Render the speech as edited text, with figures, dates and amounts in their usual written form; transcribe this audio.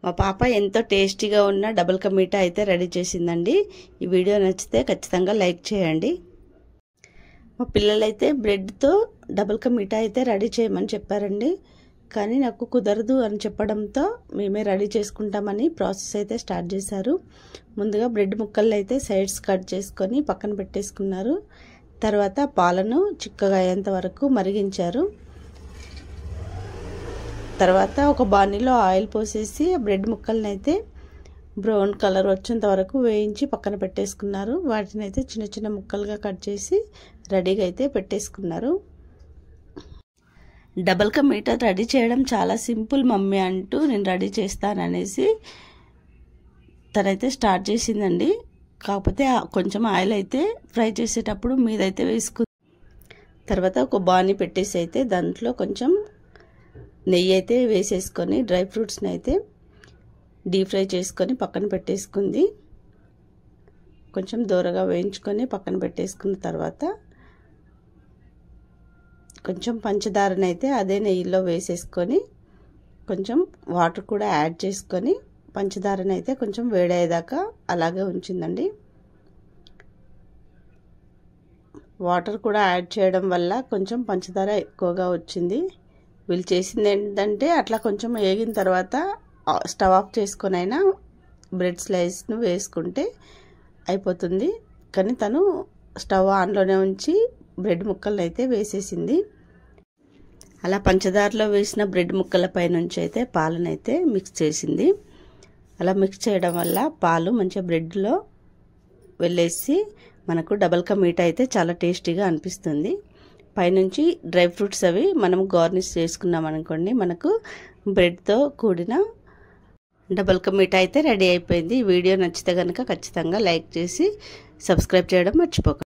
మా పాప ఎంతో టేస్టీగా ఉన్న డబుల్ కా మీఠా అయితే రెడీ చేసిందండి. ఈ వీడియో నచ్చితే ఖచ్చితంగా లైక్ చేయండి. మా పిల్లలైతే బ్రెడ్తో డబుల్ కా మీఠా అయితే రెడీ చేయమని చెప్పారండి. కానీ నాకు కుదరదు అని చెప్పడంతో మేమే రెడీ చేసుకుంటామని ప్రాసెస్ అయితే స్టార్ట్ చేశారు. ముందుగా బ్రెడ్ ముక్కలు అయితే సైడ్స్ కట్ చేసుకొని పక్కన పెట్టేసుకున్నారు. తర్వాత పాలను చిక్కగా అయ్యేంత వరకు మరిగించారు. తర్వాత ఒక బాణీలో ఆయిల్ పోసేసి బ్రెడ్ ముక్కల్ని అయితే బ్రౌన్ కలర్ వచ్చేంత వరకు వేయించి పక్కన పెట్టేసుకున్నారు. వాటిని అయితే చిన్న చిన్న ముక్కలుగా కట్ చేసి రెడీగా అయితే పెట్టేసుకున్నారు. డబుల్ కా మీఠా రెడీ చేయడం చాలా సింపుల్ మమ్మీ అంటూ నేను రెడీ చేస్తాననేసి తనైతే స్టార్ట్ చేసిందండి. కాకపోతే కొంచెం ఆయిల్ అయితే ఫ్రై చేసేటప్పుడు మీదైతే వేసుకుంది. తర్వాత ఒక బాణీ పెట్టేసి అయితే దాంట్లో కొంచెం నెయ్యి అయితే వేసేసుకొని డ్రై ఫ్రూట్స్ని అయితే డీప్ ఫ్రై చేసుకొని పక్కన పెట్టేసుకుంది. కొంచెం దూరగా వేయించుకొని పక్కన పెట్టేసుకున్న తర్వాత కొంచెం పంచదారని అయితే అదే నెయ్యిలో వేసేసుకొని కొంచెం వాటర్ కూడా యాడ్ చేసుకొని పంచదారని అయితే కొంచెం వేడయ్యేదాకా అలాగే ఉంచిందండి. వాటర్ కూడా యాడ్ చేయడం వల్ల కొంచెం పంచదార ఎక్కువగా వచ్చింది. వీళ్ళు చేసింది ఏంటంటే అట్లా కొంచెం వేగిన తర్వాత స్టవ్ ఆఫ్ చేసుకొని అయినా బ్రెడ్ స్లైస్ను వేసుకుంటే అయిపోతుంది. కానీ తను స్టవ్ ఆన్లోనే ఉంచి బ్రెడ్ ముక్కలను అయితే వేసేసింది. అలా పంచదారలో వేసిన బ్రెడ్ ముక్కల పై నుంచి అయితే పాలను అయితే మిక్స్ చేసింది. అలా మిక్స్ చేయడం వల్ల పాలు మంచిగా బ్రెడ్లో వెళ్ళేసి మనకు డబుల్ కా మీఠా అయితే చాలా టేస్టీగా అనిపిస్తుంది. పైనుంచి డ్రై ఫ్రూట్స్ అవి మనం గార్నిష్ చేసుకున్నాం అనుకోండి, మనకు బ్రెడ్తో కూడిన డబుల్ కా మీఠా అయితే రెడీ అయిపోయింది. ఈ వీడియో నచ్చితే కనుక ఖచ్చితంగా లైక్ చేసి సబ్స్క్రైబ్ చేయడం మర్చిపోకండి.